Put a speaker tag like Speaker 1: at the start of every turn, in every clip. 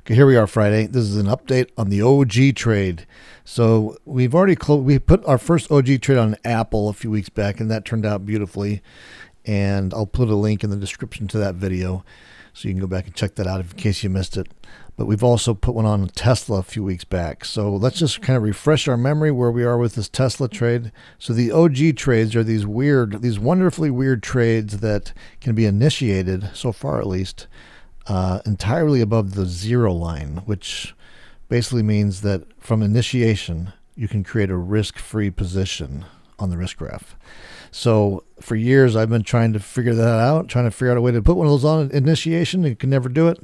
Speaker 1: Okay, here we are Friday. This is an update on the OG trade. So we've already we put our first OG trade on Apple a few weeks back, and that turned out beautifully. And I'll put a link in the description to that video so you can go back and check that out in case you missed it. But we've also put one on Tesla a few weeks back. So let's just kind of refresh our memory where we are with this Tesla trade. So the OG trades are these wonderfully weird trades that can be initiated, so far at least, entirely above the zero line, which basically means that from initiation, you can create a risk-free position on the risk graph. So for years, I've been trying to figure that out, trying to figure out a way to put one of those on initiation, and can never do it.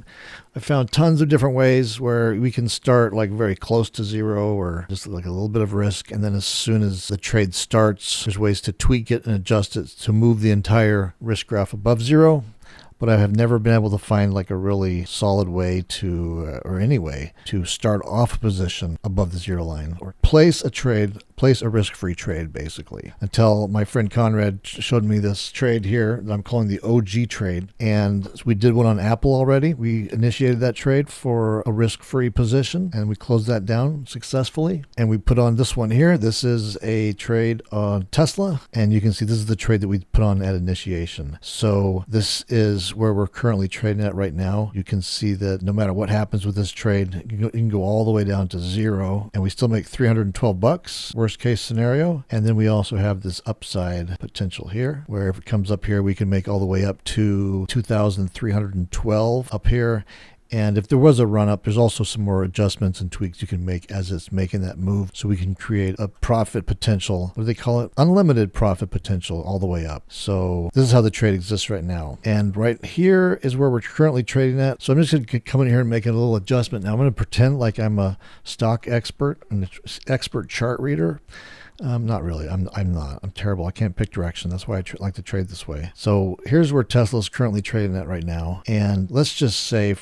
Speaker 1: I found tons of different ways where we can start like very close to zero or just like a little bit of risk. And then as soon as the trade starts, there's ways to tweak it and adjust it to move the entire risk graph above zero. But I have never been able to find like a really solid way to, or any way to start off a position above the zero line or place a risk-free trade basically. Until my friend Conrad showed me this trade here that I'm calling the OG trade. And we did one on Apple already. We initiated that trade for a risk-free position and we closed that down successfully. And we put on this one here. This is a trade on Tesla. And you can see this is the trade that we put on at initiation. So this is where we're currently trading at right now. You can see that no matter what happens with this trade, you can go all the way down to zero and we still make $312, worst case scenario. And then we also have this upside potential here, where if it comes up here, we can make all the way up to 2,312 up here. And if there was a run up, there's also some more adjustments and tweaks you can make as it's making that move. So we can create a profit potential. What do they call it? Unlimited profit potential all the way up. So this is how the trade exists right now. And right here is where we're currently trading at. So I'm just going to come in here and make a little adjustment. Now I'm going to pretend like I'm a stock expert, an expert chart reader. Not really. I'm not. I'm terrible. I can't pick direction. That's why I like to trade this way. So here's where Tesla's currently trading at right now. And let's just say,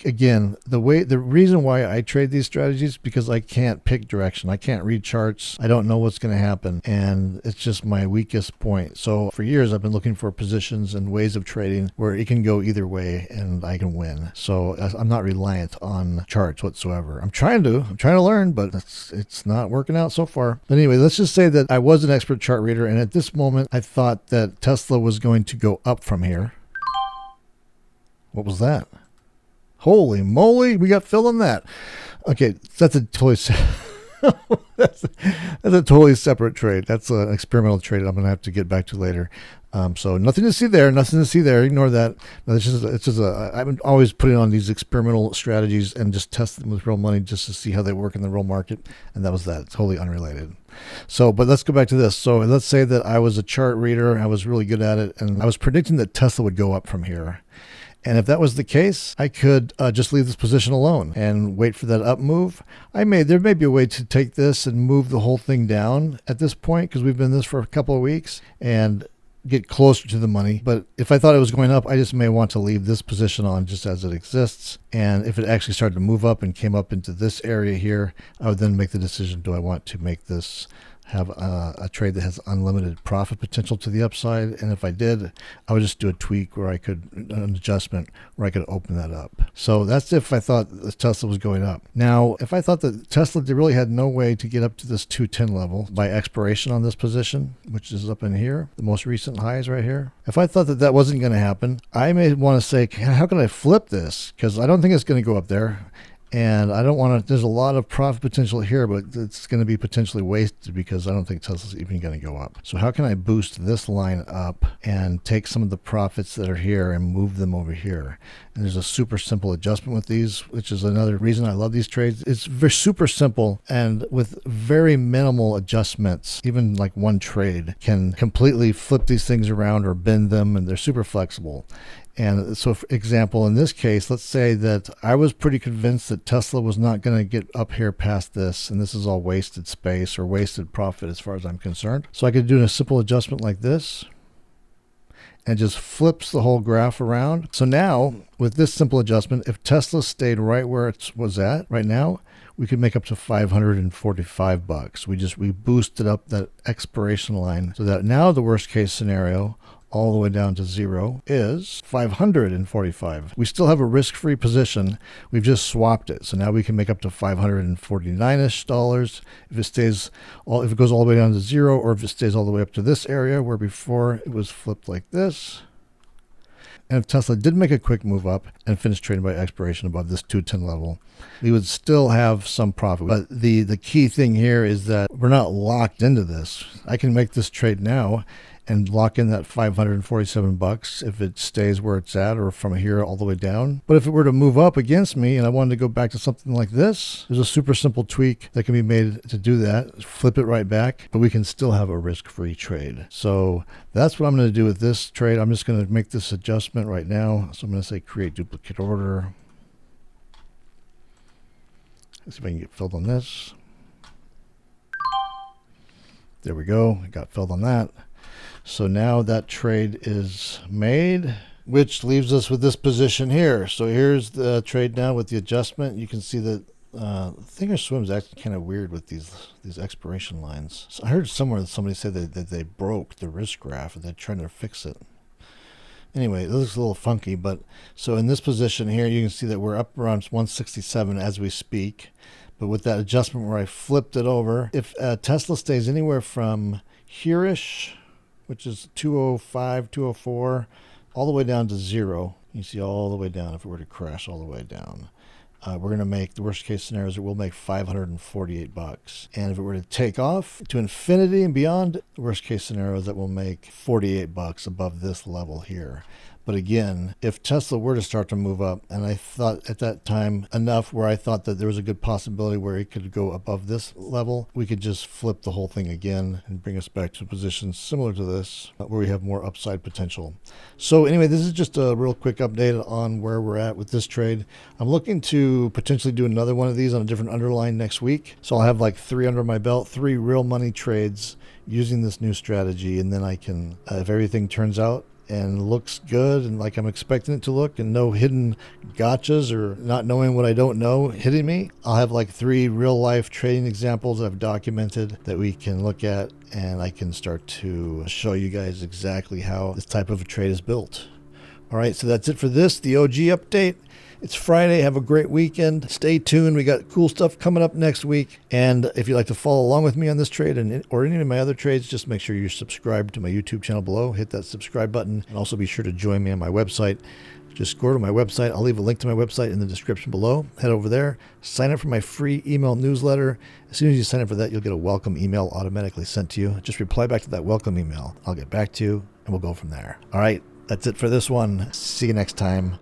Speaker 1: again, the reason why I trade these strategies because I can't pick direction. I can't read charts. I don't know what's going to happen. And it's just my weakest point. So for years, I've been looking for positions and ways of trading where it can go either way and I can win. So I'm not reliant on charts whatsoever. I'm trying to learn, but it's not working out so far. But anyway, let's just say that I was an expert chart reader, and at this moment, I thought that Tesla was going to go up from here. What was that? Holy moly, we got Phil on that. Okay, that's a totally that's a totally separate trade. That's an experimental trade I'm going to have to get back to later. So nothing to see there. Ignore that. No, I've been always putting on these experimental strategies and just test them with real money just to see how they work in the real market. And that was that. Totally unrelated. So, but let's go back to this. So let's say that I was a chart reader. I was really good at it. And I was predicting that Tesla would go up from here. And if that was the case, I could just leave this position alone and wait for that up move. There may be a way to take this and move the whole thing down at this point because we've been in this for a couple of weeks and get closer to the money. But if I thought it was going up, I just may want to leave this position on just as it exists. And if it actually started to move up and came up into this area here, I would then make the decision, do I want to make this have a trade that has unlimited profit potential to the upside? And if I did, I would just do a tweak where an adjustment where I could open that up. So that's if I thought that Tesla was going up. Now, if I thought that Tesla really had no way to get up to this 210 level by expiration on this position, which is up in here, the most recent highs right here. If I thought that that wasn't going to happen, I may want to say, how can I flip this? Because I don't think it's going to go up there. And I don't want to, there's a lot of profit potential here, but it's going to be potentially wasted because I don't think Tesla's even going to go up. So how can I boost this line up and take some of the profits that are here and move them over here? And there's a super simple adjustment with these, which is another reason I love these trades. It's very super simple and with very minimal adjustments, even like one trade can completely flip these things around or bend them, and they're super flexible. And so, for example, in this case, let's say that I was pretty convinced that Tesla was not going to get up here past this, and this is all wasted space or wasted profit as far as I'm concerned. So I could do a simple adjustment like this, and just flips the whole graph around. So now, with this simple adjustment, if Tesla stayed right where it was at right now, we could make up to $545. We boosted up that expiration line so that now the worst case scenario, all the way down to 0 is 545. We still have a risk-free position. We've just swapped it. So now we can make up to $549-ish if it stays if it goes all the way down to 0, or if it stays all the way up to this area where before it was flipped like this. And if Tesla did make a quick move up and finish trading by expiration above this 210 level, we would still have some profit. But the key thing here is that we're not locked into this. I can make this trade now and lock in that $547 if it stays where it's at, or from here all the way down. But if it were to move up against me and I wanted to go back to something like this, there's a super simple tweak that can be made to do that. Flip it right back, but we can still have a risk-free trade. So that's what I'm going to do with this trade. I'm just going to make this adjustment right now. So I'm going to say create duplicate order. Let's see if I can get filled on this. There we go. I got filled on that. So now that trade is made, which leaves us with this position here. So here's the trade now with the adjustment. You can see that Thinkorswim is actually kind of weird with these expiration lines. So I heard somewhere that somebody said that they broke the risk graph and they're trying to fix it. Anyway, it looks a little funky, but so in this position here, you can see that we're up around 167 as we speak. But with that adjustment where I flipped it over, if Tesla stays anywhere from here-ish, which is 205, 204, all the way down to 0. You see all the way down if it were to crash all the way down. We're going to make, the worst case scenario is that we'll make $548. And if it were to take off to infinity and beyond, the worst case scenario is that we'll make $48 above this level here. But again, if Tesla were to start to move up, and I thought at that time enough where I thought that there was a good possibility where it could go above this level, we could just flip the whole thing again and bring us back to positions similar to this, where we have more upside potential. So anyway, this is just a real quick update on where we're at with this trade. I'm looking to potentially do another one of these on a different underline next week. So I'll have like 3 under my belt, 3 real money trades using this new strategy. And then I can, if everything turns out and looks good and like I'm expecting it to look, and no hidden gotchas or not knowing what I don't know hitting me, I'll have like 3 real life trading examples that I've documented that we can look at, and I can start to show you guys exactly how this type of a trade is built. All right, so that's it for this, the OG update. It's Friday. Have a great weekend. Stay tuned. We got cool stuff coming up next week. And if you'd like to follow along with me on this trade or any of my other trades, just make sure you're subscribed to my YouTube channel below. Hit that subscribe button. And also be sure to join me on my website. Just go to my website. I'll leave a link to my website in the description below. Head over there. Sign up for my free email newsletter. As soon as you sign up for that, you'll get a welcome email automatically sent to you. Just reply back to that welcome email. I'll get back to you, and we'll go from there. All right. That's it for this one. See you next time.